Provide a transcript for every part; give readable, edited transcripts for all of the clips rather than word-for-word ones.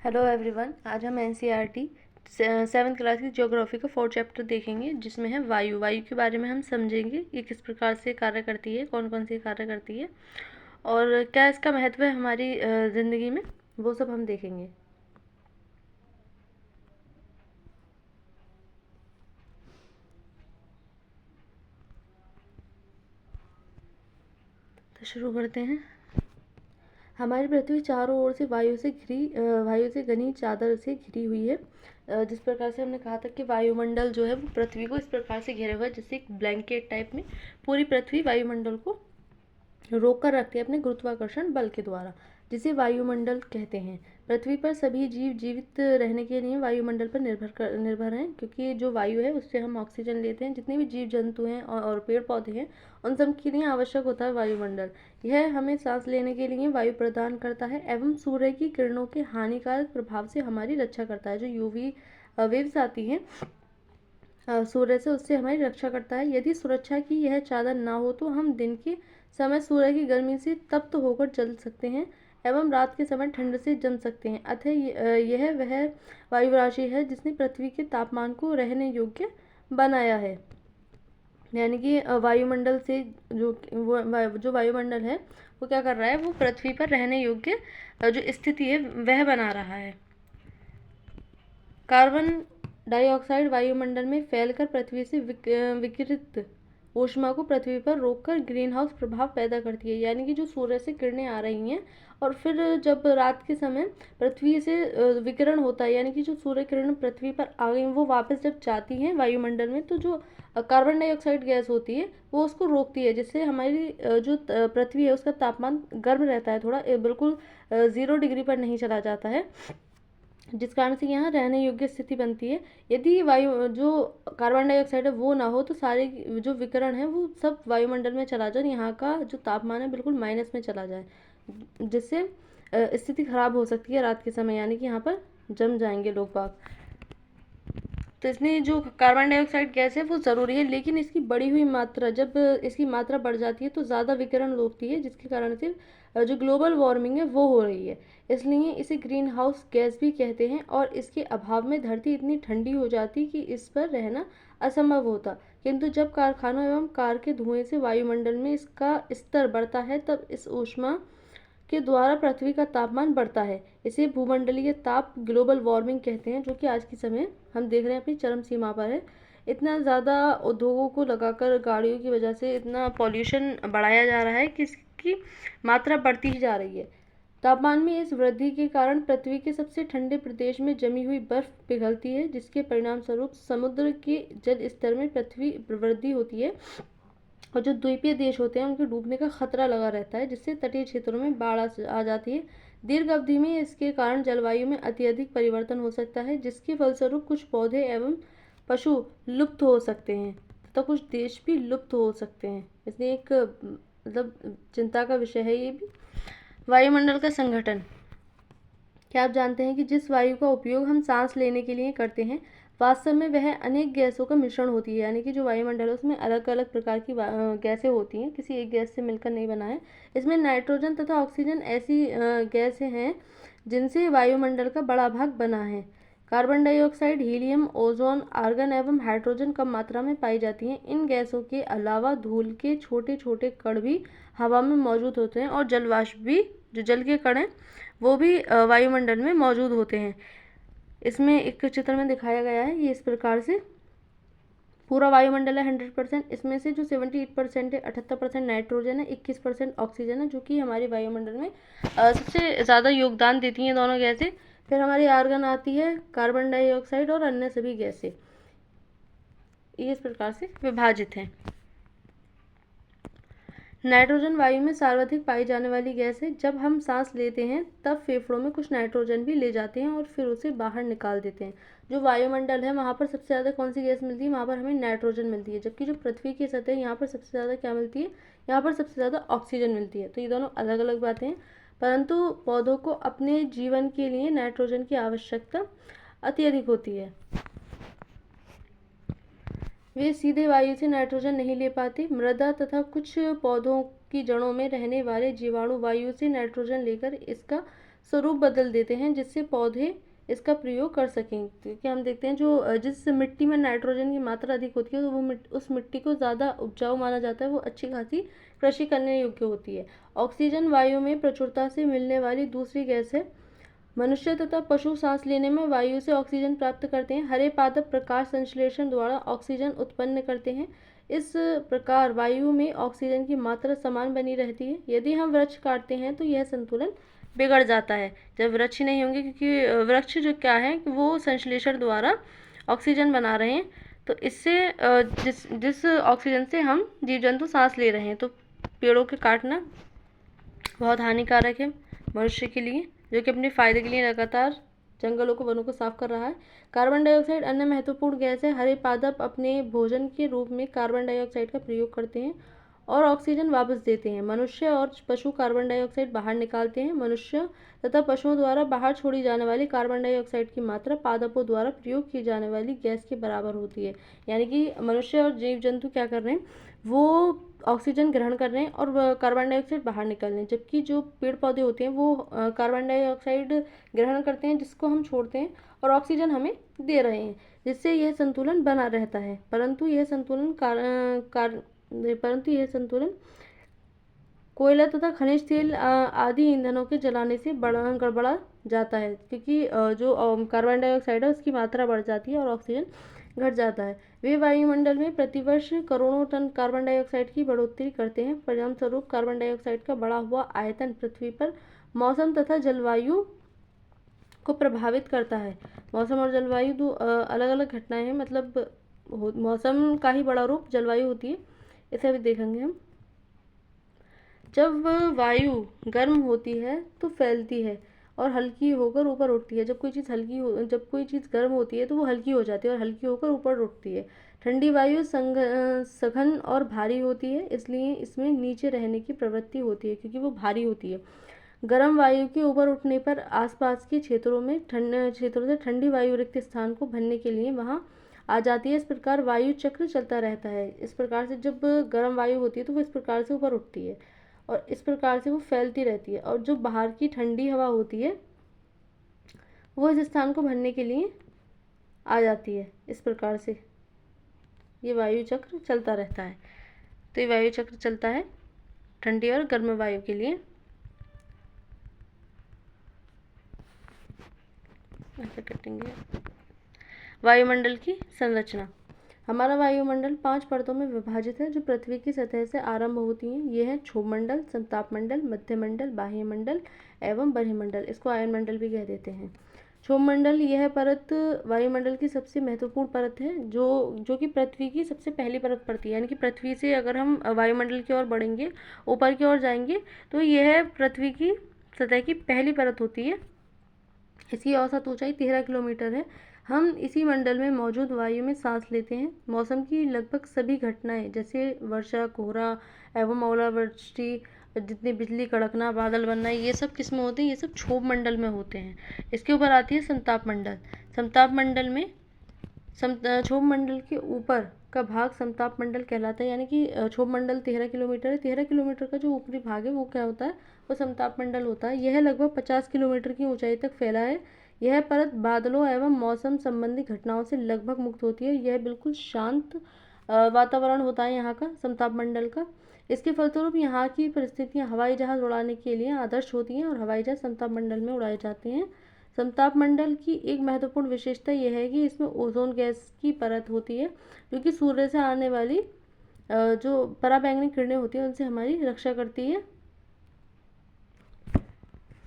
Hello everyone, आज हम NCERT 7th class की ज्योग्राफी का 4th चैप्टर देखेंगे, जिसमें है वायु। वायु के बारे में हम समझेंगे, ये किस प्रकार से कार्य करती है, कौन कौन सी कार्य करती है और क्या इसका महत्व है हमारी ज़िंदगी में, वो सब हम देखेंगे। तो शुरू करते हैं। हमारी पृथ्वी चारों ओर से वायु से घनी चादर से घिरी हुई है। जिस प्रकार से हमने कहा था कि वायुमंडल जो है वो पृथ्वी को इस प्रकार से घेरे हुआ है, जैसे एक ब्लैंकेट टाइप में पूरी पृथ्वी वायुमंडल को रोक कर रखती है अपने गुरुत्वाकर्षण बल के द्वारा, जिसे वायुमंडल कहते हैं। पृथ्वी पर सभी जीव जीवित रहने के लिए वायुमंडल पर निर्भर हैं, क्योंकि जो वायु है उससे हम ऑक्सीजन लेते हैं। जितने भी जीव जंतु हैं और पेड़ पौधे हैं, उन सब के लिए आवश्यक होता है वायुमंडल। यह हमें सांस लेने के लिए वायु प्रदान करता है एवं सूर्य की किरणों के हानिकारक प्रभाव से हमारी रक्षा करता है। जो यूवी वेव्स आती हैं सूर्य से, उससे हमारी रक्षा करता है। यदि सुरक्षा की यह चादर ना हो तो हम दिन के समय सूर्य की गर्मी से तप्त होकर जल सकते हैं एवं रात के समय ठंड से जम सकते हैं। अतः यह वह वायु राशि है जिसने पृथ्वी के तापमान को रहने योग्य बनाया है। यानी कि वायुमंडल से जो वायुमंडल है वो क्या कर रहा है, वो पृथ्वी पर रहने योग्य जो स्थिति है वह बना रहा है। कार्बन डाइऑक्साइड वायुमंडल में फैलकर पृथ्वी से विकिरित ऊष्मा को पृथ्वी पर रोककर ग्रीन हाउस प्रभाव पैदा करती है। यानी कि जो सूर्य से किरणें आ रही हैं और फिर जब रात के समय पृथ्वी से विकिरण होता है, यानी कि जो सूर्य किरण पृथ्वी पर आ गई वो वापस जब जाती हैं वायुमंडल में, तो जो कार्बन डाइऑक्साइड गैस होती है वो उसको रोकती है, जिससे हमारी जो पृथ्वी है उसका तापमान गर्म रहता है, थोड़ा बिल्कुल 0 डिग्री पर नहीं चला जाता है, जिस कारण से यहाँ रहने योग्य स्थिति बनती है। यदि वायु जो कार्बन डाइऑक्साइड है वो ना हो तो सारे जो विकिरण है वो सब वायुमंडल में चला जाए, यहाँ का जो तापमान है बिल्कुल माइनस में चला जाए, जिससे स्थिति खराब हो सकती है रात के समय, यानी कि यहाँ पर जम जाएंगे लोग बाग। तो इसलिए जो कार्बन डाइऑक्साइड गैस है वो ज़रूरी है, लेकिन इसकी बढ़ी हुई मात्रा, जब इसकी मात्रा बढ़ जाती है तो ज़्यादा विकिरण रोकती है, जिसके कारण से जो ग्लोबल वार्मिंग है वो हो रही है। इसलिए इसे ग्रीन हाउस गैस भी कहते हैं और इसके अभाव में धरती इतनी ठंडी हो जाती कि इस पर रहना असंभव होता। किंतु जब कारखानों एवं कार के धुएं से वायुमंडल में इसका स्तर बढ़ता है, तब इस ऊष्मा के द्वारा पृथ्वी का तापमान बढ़ता है। इसे भूमंडलीय ताप ग्लोबल वार्मिंग कहते हैं, जो कि आज के समय हम देख रहे हैं अपनी चरम सीमा पर है। इतना ज़्यादा उद्योगों को लगाकर गाड़ियों की वजह से इतना पॉल्यूशन बढ़ाया जा रहा है कि इसकी मात्रा बढ़ती ही जा रही है। तापमान में इस वृद्धि के कारण पृथ्वी के सबसे ठंडे प्रदेश में जमी हुई बर्फ पिघलती है, जिसके परिणाम स्वरूप समुद्र के जल स्तर में पृथ्वी वृद्धि होती है और जो द्वीपीय देश होते हैं उनके डूबने का खतरा लगा रहता है, जिससे तटीय क्षेत्रों में बाढ़ आ जाती है। दीर्घ अवधि में इसके कारण जलवायु में अत्यधिक परिवर्तन हो सकता है, जिसके फलस्वरूप कुछ पौधे एवं पशु लुप्त हो सकते हैं तथा कुछ देश भी लुप्त हो सकते हैं। इसलिए एक मतलब चिंता का विषय है ये भी। वायुमंडल का संगठन। क्या आप जानते हैं कि जिस वायु का उपयोग हम सांस लेने के लिए करते हैं, वास्तव में वह अनेक गैसों का मिश्रण होती है। यानी कि जो वायुमंडल है उसमें अलग अलग प्रकार की गैसें होती हैं, किसी एक गैस से मिलकर नहीं बना है। इसमें नाइट्रोजन तथा ऑक्सीजन ऐसी गैसें हैं जिनसे वायुमंडल का बड़ा भाग बना है। Carbon dioxide, helium, ozone, argon एवं हाइड्रोजन कम मात्रा में पाई जाती हैं। इन गैसों के अलावा धूल के छोटे छोटे कण भी हवा में मौजूद होते हैं और जलवाष्प भी, जो जल के कण हैं, वो भी वायुमंडल में मौजूद होते हैं। इसमें एक चित्र में दिखाया गया है, ये इस प्रकार से पूरा वायुमंडल है 100%। इसमें से जो 78% है, 78% नाइट्रोजन है, 21% ऑक्सीजन है, जो कि हमारे वायुमंडल में सबसे ज़्यादा योगदान देती हैं दोनों गैसें। फिर हमारी आर्गन आती है, कार्बन डाइऑक्साइड और अन्य सभी गैसें, ये इस प्रकार से विभाजित हैं। नाइट्रोजन वायु में सर्वाधिक पाई जाने वाली गैस है। जब हम सांस लेते हैं तब फेफड़ों में कुछ नाइट्रोजन भी ले जाते हैं और फिर उसे बाहर निकाल देते हैं। जो वायुमंडल है वहाँ पर सबसे ज़्यादा कौन सी गैस मिलती है, वहाँ पर हमें नाइट्रोजन मिलती है, जबकि जो पृथ्वी की सतह है यहाँ पर सबसे ज़्यादा क्या मिलती है, यहाँ पर सबसे ज़्यादा ऑक्सीजन मिलती है। तो ये दोनों अलग अलग बातें हैं, परंतु पौधों को अपने जीवन के लिए नाइट्रोजन की आवश्यकता अत्यधिक होती है। वे सीधे वायु से नाइट्रोजन नहीं ले पाते। मृदा तथा कुछ पौधों की जड़ों में रहने वाले जीवाणु वायु से नाइट्रोजन लेकर इसका स्वरूप बदल देते हैं जिससे पौधे इसका प्रयोग कर सकें। क्योंकि हम देखते हैं जो जिस मिट्टी में नाइट्रोजन की मात्रा अधिक होती है तो वो उस मिट्टी को ज़्यादा उपजाऊ माना जाता है, वो अच्छी खासी कृषि करने योग्य होती है। ऑक्सीजन वायु में प्रचुरता से मिलने वाली दूसरी गैस है। मनुष्य तथा पशु सांस लेने में वायु से ऑक्सीजन प्राप्त करते हैं। हरे पादप प्रकाश संश्लेषण द्वारा ऑक्सीजन उत्पन्न करते हैं। इस प्रकार वायु में ऑक्सीजन की मात्रा समान बनी रहती है। यदि हम वृक्ष काटते हैं तो यह संतुलन बिगड़ जाता है। जब वृक्ष नहीं होंगे, क्योंकि वृक्ष जो क्या है कि वो संश्लेषण द्वारा ऑक्सीजन बना रहे हैं, तो इससे जिस ऑक्सीजन से हम जीव जंतु सांस ले रहे हैं, तो पेड़ों के काटना बहुत हानिकारक है मनुष्य के लिए, जो कि अपने फायदे के लिए लगातार जंगलों को, वनों को साफ कर रहा है। कार्बन डाइऑक्साइड अन्य महत्वपूर्ण गैस है। हरे पादप अपने भोजन के रूप में कार्बन डाइऑक्साइड का प्रयोग करते हैं और ऑक्सीजन वापस देते हैं। मनुष्य और पशु कार्बन डाइऑक्साइड बाहर निकालते हैं। मनुष्य तथा पशुओं द्वारा बाहर छोड़ी जाने वाली कार्बन डाइऑक्साइड की मात्रा पादपों द्वारा प्रयोग की जाने वाली गैस के बराबर होती है। यानी कि मनुष्य और जीव जंतु क्या कर रहे हैं, वो ऑक्सीजन ग्रहण कर रहे हैं और कार्बन डाइऑक्साइड बाहर निकल रहे हैं, जबकि जो पेड़ पौधे होते हैं वो कार्बन डाइऑक्साइड ग्रहण करते हैं जिसको हम छोड़ते हैं और ऑक्सीजन हमें दे रहे हैं, जिससे यह संतुलन बना रहता है। परंतु यह संतुलन कोयला तथा खनिज तेल आदि ईंधनों के जलाने से गड़बड़ा जाता है, क्योंकि जो कार्बन डाइऑक्साइड है उसकी मात्रा बढ़ जाती है और ऑक्सीजन घट जाता है। वे वायुमंडल में प्रतिवर्ष करोड़ों टन कार्बन डाइऑक्साइड की बढ़ोतरी करते हैं। परिणाम स्वरूप कार्बन डाइऑक्साइड का बढ़ा हुआ आयतन पृथ्वी पर मौसम तथा जलवायु को प्रभावित करता है। मौसम और जलवायु दो अलग अलग घटनाएं हैं, मतलब मौसम का ही बड़ा रूप जलवायु होती है। इसे अभी देखेंगे हम। जब वायु गर्म होती है तो फैलती है और हल्की होकर ऊपर उठती है। जब कोई चीज़ गर्म होती है तो वो हल्की हो जाती है और हल्की होकर ऊपर उठती है। ठंडी वायु सघन और भारी होती है, इसलिए इसमें नीचे रहने की प्रवृत्ति होती है, क्योंकि वो भारी होती है। गर्म वायु के ऊपर उठने पर आसपास के क्षेत्रों से ठंडी वायु रिक्त स्थान को भरने के लिए वहाँ आ जाती है। इस प्रकार वायु चक्र चलता रहता है। इस प्रकार से जब गर्म वायु होती है तो वो इस प्रकार से ऊपर उठती है और इस प्रकार से वो फैलती रहती है, और जो बाहर की ठंडी हवा होती है वो इस स्थान को भरने के लिए आ जाती है। इस प्रकार से ये वायु चक्र चलता रहता है। तो ये वायु चक्र चलता है ठंडी और गर्म वायु के लिए। ऐसे कटेंगे। वायुमंडल की संरचना। हमारा वायुमंडल 5 परतों में विभाजित है, जो पृथ्वी की सतह से आरंभ होती हैं। ये है क्षोभमंडल, समतापमंडल, मध्यमंडल, बाह्यमंडल एवं बर्हिमंडल। इसको आयनमंडल भी कह देते हैं। क्षोभमंडल यह परत वायुमंडल की सबसे महत्वपूर्ण परत है, जो कि पृथ्वी की सबसे पहली परत पड़ती है। यानी कि पृथ्वी से अगर हम वायुमंडल की ओर बढ़ेंगे, ऊपर की ओर जाएंगे, तो यह पृथ्वी की सतह की पहली परत होती है। इसकी औसत ऊंचाई 13 किलोमीटर है। हम इसी मंडल में मौजूद वायु में सांस लेते हैं। मौसम की लगभग सभी घटनाएं, जैसे वर्षा, कोहरा एवं ओलावृष्टि, जितनी बिजली कड़कना, बादल बनना, ये सब किस में होते हैं? ये सब क्षोभ मंडल में होते हैं। इसके ऊपर आती है समताप मंडल। समताप मंडल में क्षोभ मंडल के ऊपर का भाग समताप मंडल कहलाता है। यानी कि क्षोभ मंडल 13 किलोमीटर है। 13 किलोमीटर का जो ऊपरी भाग है वो क्या होता है? वो समताप मंडल होता है। यह लगभग 50 किलोमीटर की ऊंचाई तक फैला है। यह परत बादलों एवं मौसम संबंधी घटनाओं से लगभग मुक्त होती है। यह बिल्कुल शांत वातावरण होता है यहाँ का, समताप मंडल का। इसके फलस्वरूप यहाँ की परिस्थितियाँ हवाई जहाज उड़ाने के लिए आदर्श होती हैं और हवाई जहाज समताप मंडल में उड़ाए जाते हैं। समताप मंडल की एक महत्वपूर्ण विशेषता यह है कि इसमें ओजोन गैस की परत होती है, जो कि सूर्य से आने वाली जो पराबैंगनी किरणें होती हैं उनसे हमारी रक्षा करती है।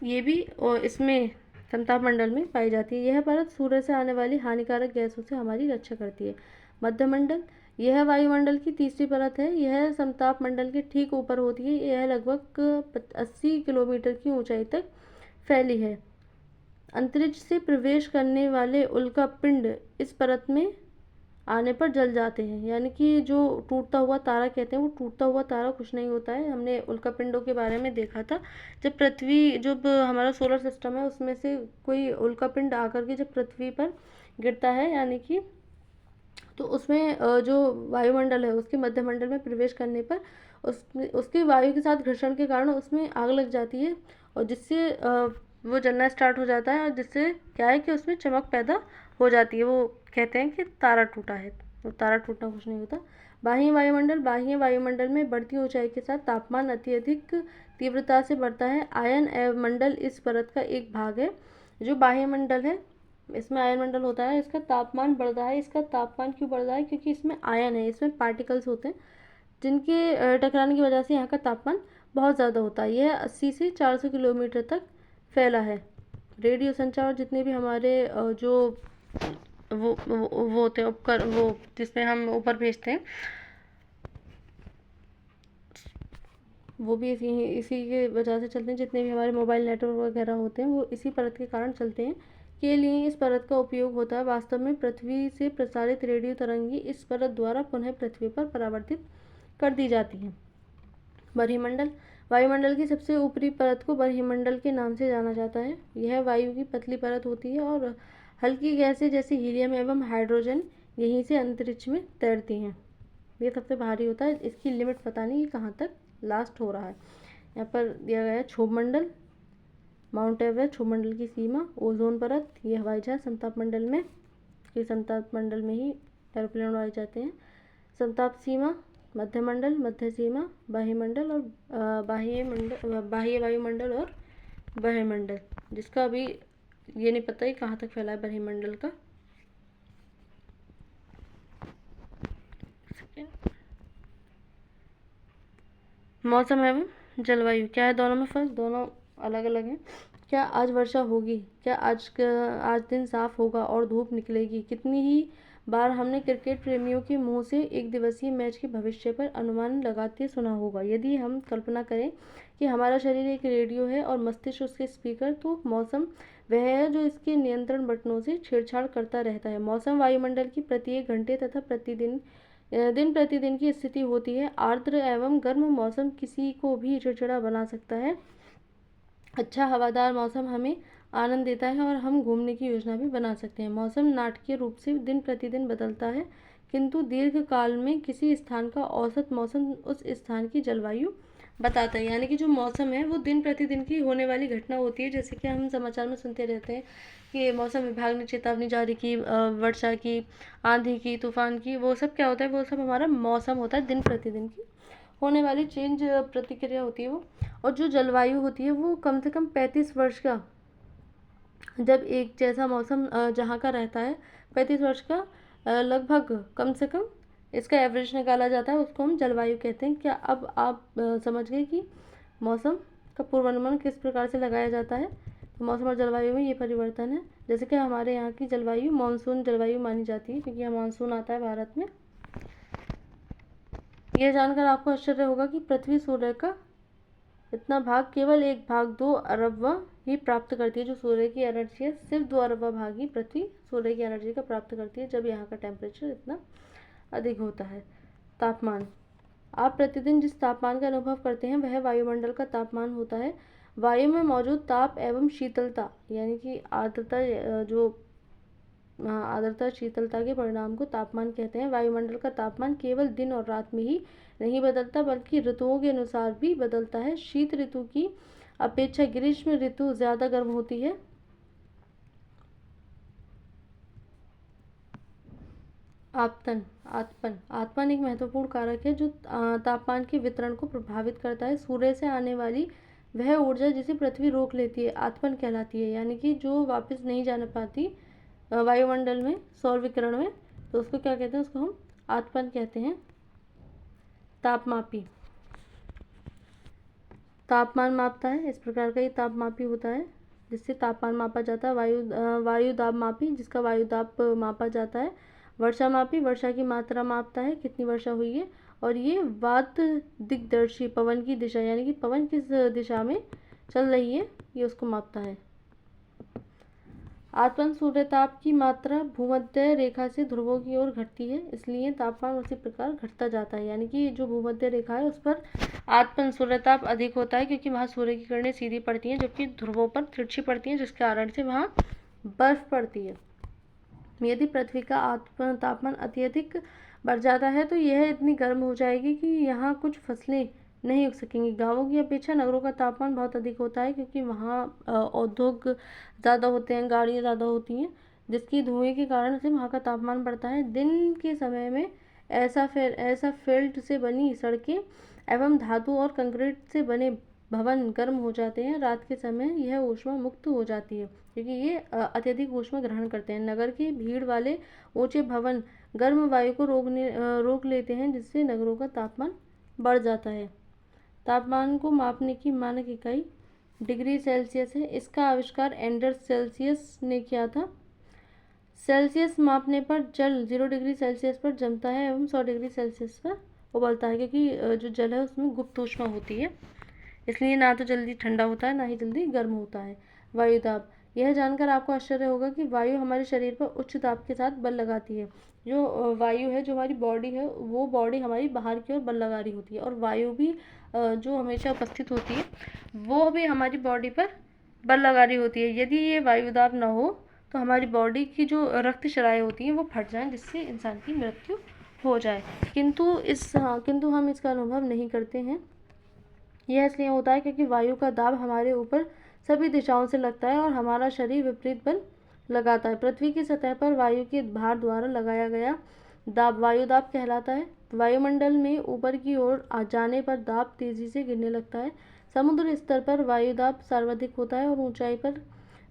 ये भी इसमें समताप मंडल में पाई जाती है। यह परत सूर्य से आने वाली हानिकारक गैसों से हमारी रक्षा करती है। मध्यमंडल, यह वायुमंडल की तीसरी परत है। यह समताप मंडल के ठीक ऊपर होती है। यह लगभग 80 किलोमीटर की ऊंचाई तक फैली है। अंतरिक्ष से प्रवेश करने वाले उल्का पिंड इस परत में आने पर जल जाते हैं। यानी कि जो टूटता हुआ तारा कहते हैं, वो टूटता हुआ तारा कुछ नहीं होता है। हमने उल्कापिंडों के बारे में देखा था। जब हमारा सोलर सिस्टम है उसमें से कोई उल्कापिंड आकर के जब पृथ्वी पर गिरता है, यानी कि तो उसमें जो वायुमंडल है उसके मध्यमंडल में प्रवेश करने पर उसके वायु के साथ घर्षण के कारण उसमें आग लग जाती है, और जिससे वो जलना स्टार्ट हो जाता है और जिससे क्या है कि उसमें चमक पैदा हो जाती है। वो कहते हैं कि तारा टूटा है। तो तारा टूटना कुछ नहीं होता। बाह्य वायुमंडल में बढ़ती ऊंचाई के साथ तापमान अत्यधिक तीव्रता से बढ़ता है। आयन मंडल इस परत का एक भाग है। जो बाह्य मंडल है, इसमें आयन मंडल होता है, इसका तापमान बढ़ रहा है। इसका तापमान क्यों बढ़ रहा है? क्योंकि इसमें आयन है, इसमें पार्टिकल्स होते हैं जिनके टकराने की वजह से यहाँ का तापमान बहुत ज़्यादा होता है। यह 80 से 400 किलोमीटर तक फैला है। रेडियो संचार और जितने भी हमारे जो वो होते हैं उपकरण, वो जिसमें हम ऊपर भेजते हैं, वो भी इसी के वजह से चलते हैं। जितने भी हमारे मोबाइल नेटवर्क वगैरह होते हैं वो इसी परत के कारण चलते हैं। के लिए इस परत का उपयोग होता है। वास्तव में पृथ्वी से प्रसारित रेडियो तरंगी इस परत द्वारा पुनः पृथ्वी पर परावर्तित कर दी जाती हैं। बरहीमंडल वायुमंडल की सबसे ऊपरी परत को बरहीमंडल के नाम से जाना जाता है। यह वायु की पतली परत होती है और हल्की गैसें जैसे हीलियम एवं हाइड्रोजन यहीं से अंतरिक्ष में तैरती हैं। ये सबसे भारी होता है। इसकी लिमिट पता नहीं कहाँ तक लास्ट हो रहा है। यहाँ पर दिया गया है क्षोभमंडल, माउंट एवरेस्ट, क्षोभमंडल की सीमा, ओजोन परत, ये हवाई जहाज संताप मंडल में, ये संताप मंडल में ही एरोप्लेन उड़ाए जाते हैं। संताप सीमा, मध्य मंडल, मध्य सीमा, बाह्य मंडल और बाह्य वायुमंडल और बहिर्मंडल, जिसका अभी ये नहीं पता है कहाँ तक फैला है बहिर्मंडल का। मौसम एवं जलवायु क्या है? दोनों में फर्क, दोनों अलग अलग हैं। क्या आज वर्षा होगी? क्या आज दिन साफ होगा और धूप निकलेगी? कितनी ही बार हमने क्रिकेट प्रेमियों के मुंह से एक दिवसीय मैच के भविष्य पर अनुमान लगाते सुना होगा। यदि हम कल्पना करें कि हमारा शरीर एक रेडियो है और मस्तिष्क उसके स्पीकर, तो मौसम वह है जो इसके नियंत्रण बटनों से छेड़छाड़ करता रहता है। मौसम वायुमंडल की प्रत्येक घंटे तथा दिन प्रतिदिन की स्थिति होती है। आर्द्र एवं गर्म मौसम किसी को भी चिड़चिड़ा बना सकता है। अच्छा हवादार मौसम हमें आनंद देता है और हम घूमने की योजना भी बना सकते हैं। मौसम नाटकीय रूप से दिन प्रतिदिन बदलता है, किंतु दीर्घ काल में किसी स्थान का औसत मौसम उस स्थान की जलवायु बताता है। यानी कि जो मौसम है वो दिन प्रतिदिन की होने वाली घटना होती है। जैसे कि हम समाचार में सुनते रहते हैं कि मौसम विभाग ने चेतावनी जारी की, वर्षा की, आंधी की, तूफान की, वो सब क्या होता है? वो सब हमारा मौसम होता है, दिन प्रतिदिन की होने वाली चेंज प्रतिक्रिया होती है वो। और जो जलवायु होती है वो कम से कम 35 वर्ष का, जब एक जैसा मौसम जहाँ का रहता है 35 वर्ष का लगभग कम से कम इसका एवरेज निकाला जाता है, उसको हम जलवायु कहते हैं। क्या अब आप समझ गए कि मौसम का पूर्वानुमान किस प्रकार से लगाया जाता है? तो मौसम और जलवायु में ये परिवर्तन है। जैसे कि हमारे यहाँ की जलवायु मानसून जलवायु मानी जाती है, क्योंकि यहाँ मानसून आता है भारत में। यह जानकर आपको आश्चर्य होगा कि पृथ्वी सूर्य का इतना भाग केवल 1/2 अरबवां ही प्राप्त करती है। जो सूर्य की एनर्जी है, सिर्फ 2 अरबवां भाग ही पृथ्वी सूर्य की एनर्जी का प्राप्त करती है, जब यहाँ का टेम्परेचर इतना अधिक होता है। तापमान, आप प्रतिदिन जिस तापमान का अनुभव करते हैं वह वायुमंडल का तापमान होता है। वायु में मौजूद ताप एवं शीतलता, यानी कि आर्द्रता शीतलता के परिणाम को तापमान कहते हैं। वायुमंडल का तापमान केवल दिन और रात में ही नहीं बदलता, बल्कि ऋतुओं के अनुसार भी बदलता है। शीत ऋतु की अपेक्षा ग्रीष्म ऋतु ज्यादा गर्म होती है। आतपन एक महत्वपूर्ण कारक है जो तापमान के वितरण को प्रभावित करता है। सूर्य से आने वाली वह ऊर्जा जिसे पृथ्वी रोक लेती है आतपन कहलाती है, यानी कि जो वापस नहीं जाने पाती वायुमंडल में, सौर विकिरण में, तो उसको क्या कहते हैं? उसको हम आतपन कहते हैं। तापमापी, तापमान मापता है, इस प्रकार का ये तापमापी होता है जिससे तापमान मापा जाता है। वायु दाब मापी, जिसका वायु दाब मापा जाता है। वर्षा मापी, वर्षा की मात्रा मापता है, कितनी वर्षा हुई है। और ये वात दिग्दर्शी, पवन की दिशा, यानी कि पवन किस दिशा में चल रही है, ये उसको मापता है। आतपन सूर्यताप की मात्रा भूमध्य रेखा से ध्रुवों की ओर घटती है, इसलिए तापमान उसी प्रकार घटता जाता है। यानी कि जो भूमध्य रेखा है उस पर आतपन सूर्यताप अधिक होता है, क्योंकि वहाँ सूर्य की किरणें सीधी पड़ती हैं, जबकि ध्रुवों पर तिरछी पड़ती हैं, जिसके कारण से वहाँ बर्फ पड़ती है। यदि पृथ्वी का तापमान अत्यधिक बढ़ जाता है तो यह इतनी गर्म हो जाएगी कि यहाँ कुछ फसलें नहीं उग सकेंगी। गाँवों की अपेक्षा नगरों का तापमान बहुत अधिक होता है, क्योंकि वहाँ उद्योग ज़्यादा होते हैं, गाड़ियाँ ज़्यादा होती हैं, जिसकी धुएं के कारण से वहाँ का तापमान बढ़ता है। दिन के समय में ऐसा फील्ड से बनी सड़कें एवं धातु और कंक्रीट से बने भवन गर्म हो जाते हैं। रात के समय यह ऊष्मा मुक्त हो जाती है, क्योंकि ये अत्यधिक ऊष्मा ग्रहण करते हैं। नगर के भीड़ वाले ऊंचे भवन गर्म वायु को रोक लेते हैं, जिससे नगरों का तापमान बढ़ जाता है। तापमान को मापने की मानक इकाई डिग्री सेल्सियस है। इसका आविष्कार एंडर्स सेल्सियस ने किया था। सेल्सियस मापने पर जल 0 डिग्री सेल्सियस पर जमता है एवं 100 डिग्री सेल्सियस पर उबलता है, क्योंकि जो जल है उसमें गुप्त ऊष्मा होती है, इसलिए ना तो जल्दी ठंडा होता है, ना ही जल्दी गर्म होता है। वायु दाब, यह जानकर आपको आश्चर्य होगा कि वायु हमारे शरीर पर उच्च दाब के साथ बल लगाती है। जो वायु है, जो हमारी बॉडी है, वो बॉडी हमारी बाहर की ओर बल लगा रही होती है, और वायु भी जो हमेशा उपस्थित होती है, वो भी हमारी बॉडी पर बल लगा रही होती है। यदि ये वायु दाब ना हो तो हमारी बॉडी की जो रक्त शराएँ होती हैं वो फट जाएं, जिससे इंसान की मृत्यु हो जाए। किंतु हम इसका अनुभव नहीं करते हैं। यह इसलिए होता है क्योंकि वायु का दाब हमारे ऊपर सभी दिशाओं से लगता है और हमारा शरीर विपरीत बल लगाता है। पृथ्वी की सतह पर वायु के भार द्वारा लगाया गया दाब वायु दाब कहलाता है। वायुमंडल में ऊपर की ओर आ जाने पर दाब तेजी से गिरने लगता है। समुद्र स्तर पर वायु दाब सर्वाधिक होता है और ऊंचाई पर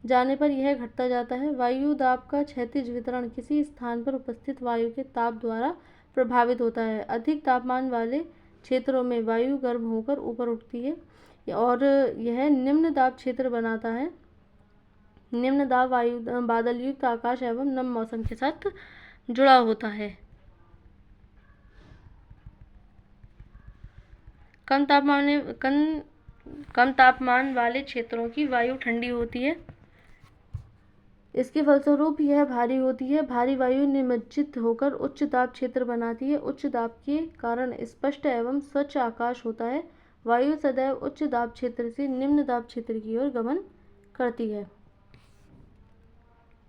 जाने पर यह घटता जाता है। वायु दाब का क्षैतिज वितरण किसी स्थान पर उपस्थित वायु के ताप द्वारा प्रभावित होता है। अधिक तापमान वाले क्षेत्रों में वायु गर्म होकर ऊपर उठती है और यह निम्न दाब क्षेत्र बनाता है। निम्न दाब वायु बादल युक्त आकाश एवं नम मौसम के साथ जुड़ा होता है। कम तापमान वाले क्षेत्रों की वायु ठंडी होती है। इसके फलस्वरूप यह भारी होती है। भारी वायु निमज्जित होकर उच्च दाब क्षेत्र बनाती है। उच्च दाब के कारण स्पष्ट एवं स्वच्छ आकाश होता है। वायु सदैव उच्च दाब क्षेत्र से निम्न दाब क्षेत्र की ओर गमन करती है।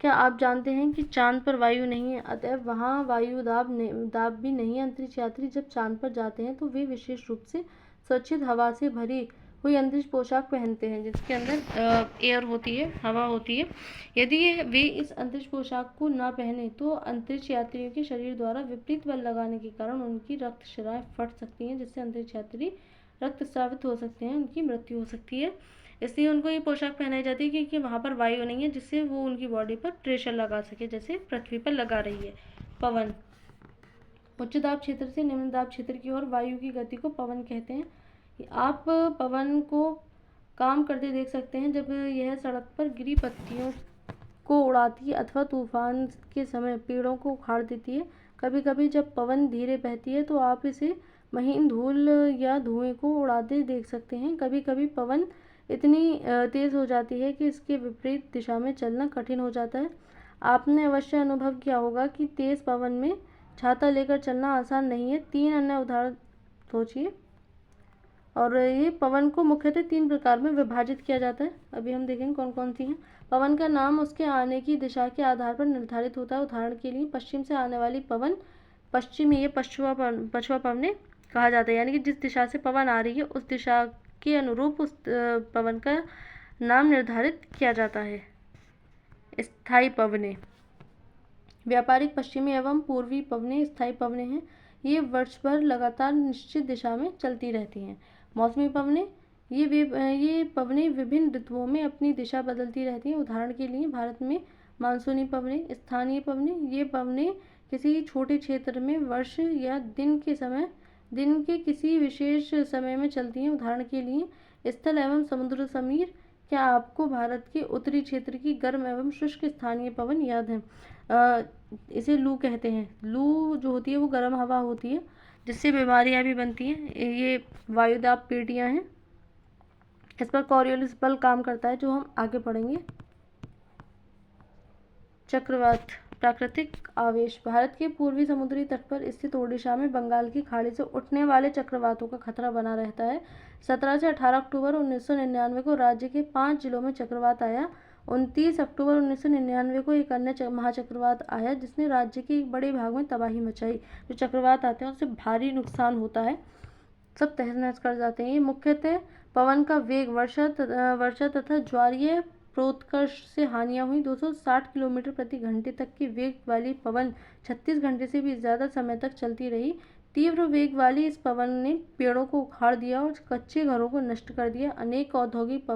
क्या आप जानते हैं कि चांद पर वायु नहीं है, अतएव वहाँ वायु दाब भी नहीं है। अंतरिक्ष यात्री जब चांद पर जाते हैं तो वे विशेष रूप से स्वच्छित हवा से भरी हुई अंतरिक्ष पोशाक पहनते हैं, जिसके अंदर एयर होती है, हवा होती है। यदि वे इस अंतरिक्ष पोशाक को ना पहने तो अंतरिक्ष यात्रियों के शरीर द्वारा विपरीत बल लगाने के कारण उनकी रक्त शराएं फट सकती हैं, जिससे अंतरिक्ष यात्री रक्तस्रावित हो सकते हैं, उनकी मृत्यु हो सकती है। इसलिए उनको ये पोशाक पहनाई जाती है क्योंकि वहाँ पर वायु नहीं है, जिससे वो उनकी बॉडी पर प्रेशर लगा सके, जैसे पृथ्वी पर लगा रही है। पवन, उच्च दाब क्षेत्र से निम्न दाब क्षेत्र की ओर वायु की गति को पवन कहते हैं। आप पवन को काम करते देख सकते हैं जब यह सड़क पर गिरी पत्तियों को उड़ाती है अथवा तूफान के समय पेड़ों को उखाड़ देती है। कभी कभी जब पवन धीरे बहती है तो आप इसे महीन धूल या धुएं को उड़ाते देख सकते हैं। कभी कभी पवन इतनी तेज हो जाती है कि इसके विपरीत दिशा में चलना कठिन हो जाता है। आपने अवश्य अनुभव किया होगा कि तेज पवन में छाता लेकर चलना आसान नहीं है। 3 अन्य उदाहरण सोचिए। और ये पवन को मुख्यतः 3 प्रकार में विभाजित किया जाता है। अभी हम देखेंगे कौन कौन सी हैं। पवन का नाम उसके आने की दिशा के आधार पर निर्धारित होता है। उदाहरण के लिए पश्चिम से आने वाली पवन पश्चिमी या पछुआ पवने कहा जाता है, यानी कि जिस दिशा से पवन आ रही है उस दिशा के अनुरूप उस पवन का नाम निर्धारित किया जाता है। स्थायी पवने, व्यापारिक पश्चिमी एवं पूर्वी पवने स्थायी पवने हैं। ये वर्ष भर लगातार निश्चित दिशा में चलती रहती हैं। मौसमी पवने, ये पवने विभिन्न ऋतुओं में अपनी दिशा बदलती रहती हैं। उदाहरण के लिए भारत में मानसूनी पवने। स्थानीय पवने, ये पवने किसी छोटे क्षेत्र में वर्ष या दिन के किसी विशेष समय में चलती हैं। उदाहरण के लिए स्थल एवं समुद्र समीर। क्या आपको भारत के उत्तरी क्षेत्र की गर्म एवं शुष्क स्थानीय पवन याद है? इसे लू कहते हैं। लू जो होती है वो गर्म हवा होती है, जिससे बीमारियां भी बनती हैं। ये वायुदाब पेटियां हैं। इस पर कॉरियोलिस बल काम करता है, जो हम आगे पढ़ेंगे। चक्रवात, प्राकृतिक आवेश। भारत के पूर्वी समुद्री तट पर स्थित ओडिशा में बंगाल की खाड़ी से उठने वाले चक्रवातों का खतरा बना रहता है। 17 से 18 अक्टूबर 1999 को राज्य के 5 जिलों में चक्रवात आया। 29 अक्टूबर 1999 को एक अन्य महाचक्रवात आया, जिसने राज्य के एक बड़े भाग में तबाही मचाई। जो चक्रवात आते हैं उससे भारी नुकसान होता है। सब तहस नहस कर जाते हैं। ये मुख्यतः पवन का वेग, वर्षा तथा ज्वारीय प्रोत्कर्ष से हानियां हुई। 260 किलोमीटर प्रति घंटे तक की वेग वाली पवन 36 घंटे से भी ज्यादा समय तक चलती रही। तीव्र वेग वाली इस पवन ने पेड़ों को उखाड़ दिया और कच्चे घरों को नष्ट कर दिया। अनेक औद्योगिक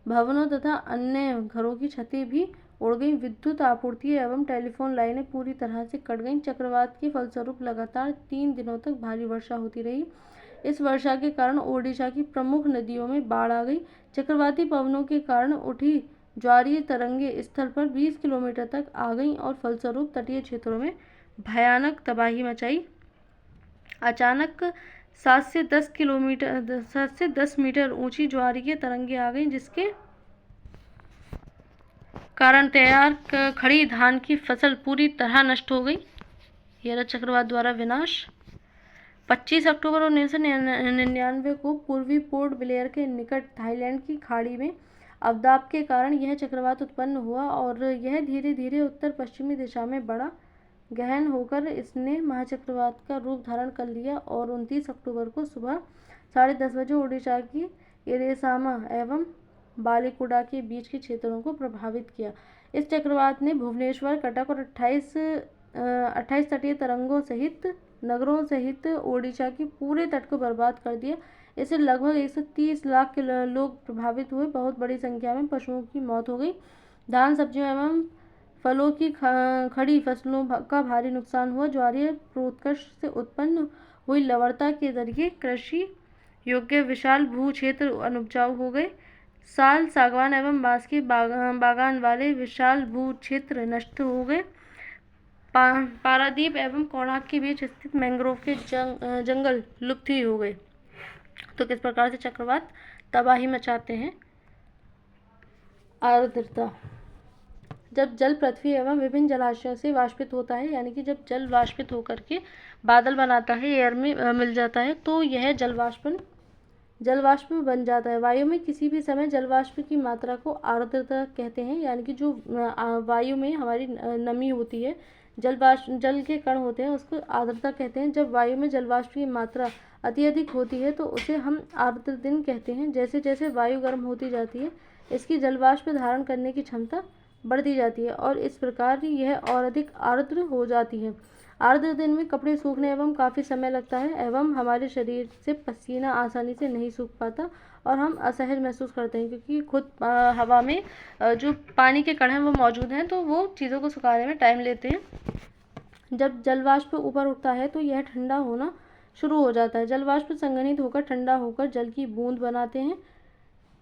भवनों तथा अन्य घरों की छतें भी उड़ गई। विद्युत आपूर्ति एवं टेलीफोन लाइनें पूरी तरह से कट गईं। चक्रवात के फलस्वरूप लगातार 3 दिनों तक भारी वर्षा होती रही। इस वर्षा के कारण ओडिशा की प्रमुख नदियों में बाढ़ आ गई। चक्रवाती पवनों के कारण उठी ज्वारीय तरंगें स्थल पर 20 किलोमीटर तक आ गईं और फलस्वरूप तटीय क्षेत्रों में भयानक तबाही मचाई। अचानक 7 से 10 मीटर ऊंची ज्वारीय तरंगें आ गईं, जिसके कारण तैयार खड़ी धान की फसल पूरी तरह नष्ट हो गई। यह चक्रवात द्वारा विनाश। 25 अक्टूबर 1999 को पूर्वी पोर्ट ब्लेयर के निकट थाईलैंड की खाड़ी में अवदाब के कारण यह चक्रवात उत्पन्न हुआ और यह धीरे धीरे उत्तर पश्चिमी दिशा में बढ़ा। गहन होकर इसने महाचक्रवात का रूप धारण कर लिया और 29 अक्टूबर को सुबह 10:30 बजे ओडिशा की इरेसामा एवं बालीकुडा के बीच के क्षेत्रों को प्रभावित किया। इस चक्रवात ने भुवनेश्वर, कटक और 28 तटीय नगरों सहित ओडिशा के पूरे तट को बर्बाद कर दिया। इससे लगभग 130 लाख लोग प्रभावित हुए। बहुत बड़ी संख्या में पशुओं की मौत हो गई। धान, सब्जियों एवं फलों की खड़ी फसलों का भारी नुकसान हुआ। ज्वारीय प्रोत्कर्ष से उत्पन्न हुई लवणता के जरिए कृषि योग्य विशाल भू क्षेत्र अनुपजाऊ हो गए। साल, सागवान एवं बांस के बागान वाले विशाल भू क्षेत्र नष्ट हो गए। पारादीप एवं कोणार्क के बीच स्थित मैंग्रोव के जंगल लुप्त ही हो गए। तो किस प्रकार से चक्रवात तबाही मचाते हैं। आर्द्रता। जब जल पृथ्वी एवं विभिन्न जलाशयों से वाष्पित होता है, यानी कि जब जल वाष्पित होकर के बादल बनाता है, एयर में मिल जाता है, तो यह जलवाष्प बन जाता है। वायु में किसी भी समय जलवाष्प की मात्रा को आर्द्रता कहते हैं, यानी कि जो वायु में हमारी नमी होती है, जल के कण होते हैं, उसको आर्द्रता कहते हैं। जब वायु में जलवाष्प की मात्रा अत्यधिक होती है तो उसे हम आर्द्र दिन कहते हैं। जैसे जैसे वायु गर्म होती जाती है, इसकी जलवाष्प धारण करने की क्षमता बढ़ती जाती है और इस प्रकार यह और अधिक आर्द्र हो जाती है। आर्द्र दिन में कपड़े सूखने एवं काफ़ी समय लगता है एवं हमारे शरीर से पसीना आसानी से नहीं सूख पाता और हम असहज महसूस करते हैं, क्योंकि खुद हवा में जो पानी के कण हैं वो मौजूद हैं, तो वो चीज़ों को सुखाने में टाइम लेते हैं। जब जलवाष्प ऊपर उठता है तो यह ठंडा होना शुरू हो जाता है। जलवाष्प संघनित होकर ठंडा होकर जल की बूंद बनाते हैं।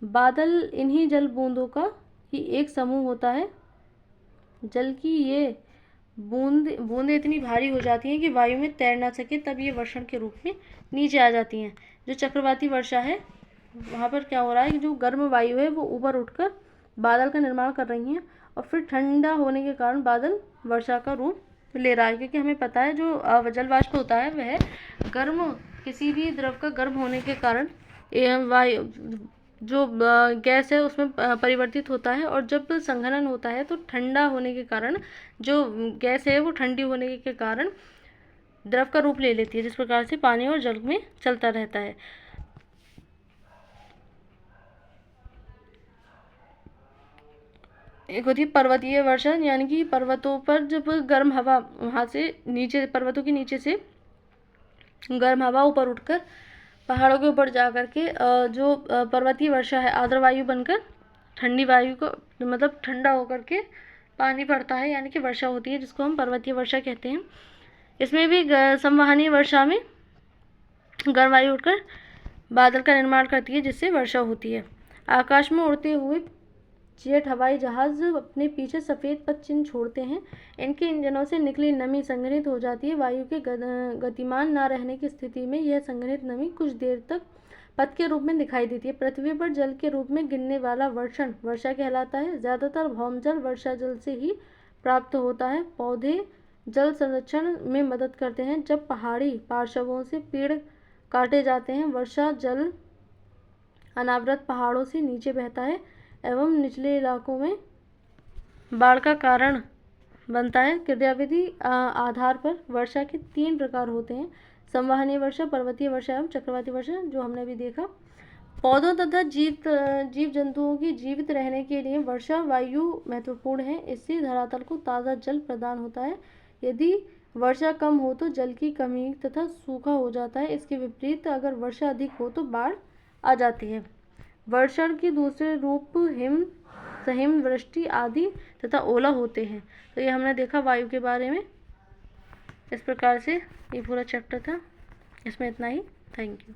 बादल इन्हीं जल बूंदों का ही एक समूह होता है। जल की ये बूंदें इतनी भारी हो जाती हैं कि वायु में तैर ना सके, तब ये वर्षण के रूप में नीचे आ जाती हैं। जो चक्रवाती वर्षा है, वहाँ पर क्या हो रहा है कि जो गर्म वायु है वो ऊपर उठकर बादल का निर्माण कर रही हैं और फिर ठंडा होने के कारण बादल वर्षा का रूप ले रहा है। क्योंकि हमें पता है जो जल वाष्प होता है वह किसी भी द्रव का गर्म होने के कारण वायु जो गैस है उसमें परिवर्तित होता है और जब संघनन होता है तो ठंडा होने के कारण जो गैस है वो ठंडी होने के कारण द्रव का रूप ले लेती है, जिस प्रकार से पानी और जल में चलता रहता है। एक होती है पर्वतीय वर्षा, यानी कि पर्वतों पर जब गर्म हवा वहाँ से नीचे, पर्वतों के नीचे से गर्म हवा ऊपर उठकर पहाड़ों के ऊपर जा कर के जो पर्वतीय वर्षा है, आर्द्र वायु बनकर ठंडी वायु को मतलब ठंडा होकर के पानी पड़ता है, यानी कि वर्षा होती है, जिसको हम पर्वतीय वर्षा कहते हैं। इसमें भी संवहनीय वर्षा में गर्म वायु उठकर बादल का निर्माण करती है, जिससे वर्षा होती है। आकाश में उड़ते हुए जेट हवाई जहाज अपने पीछे सफ़ेद पथ चिन्ह छोड़ते हैं। इनके इंजनों से निकली नमी संघनित हो जाती है। वायु के गतिमान न रहने की स्थिति में यह संघनित नमी कुछ देर तक पथ के रूप में दिखाई देती है। पृथ्वी पर जल के रूप में गिरने वाला वर्षण वर्षा कहलाता है। ज़्यादातर भौमजल वर्षा जल से ही प्राप्त होता है। पौधे जल संरक्षण में मदद करते हैं। जब पहाड़ी पार्श्वों से पेड़ काटे जाते हैं, वर्षा जल अनावृत पहाड़ों से नीचे बहता है एवं निचले इलाकों में बाढ़ का कारण बनता है। क्रियाविधि आधार पर वर्षा के 3 प्रकार होते हैं, संवहनीय वर्षा, पर्वतीय वर्षा एवं चक्रवाती वर्षा जो हमने अभी देखा। पौधों तथा जीव जंतुओं की जीवित रहने के लिए वर्षा वायु महत्वपूर्ण है। इससे धरातल को ताज़ा जल प्रदान होता है। यदि वर्षा कम हो तो जल की कमी तथा सूखा हो जाता है। इसके विपरीत अगर वर्षा अधिक हो तो बाढ़ आ जाती है। वर्षा के दूसरे रूप हिम वृष्टि आदि तथा ओला होते हैं। तो ये हमने देखा वायु के बारे में। इस प्रकार से ये पूरा चैप्टर था, इसमें इतना ही। Thank you.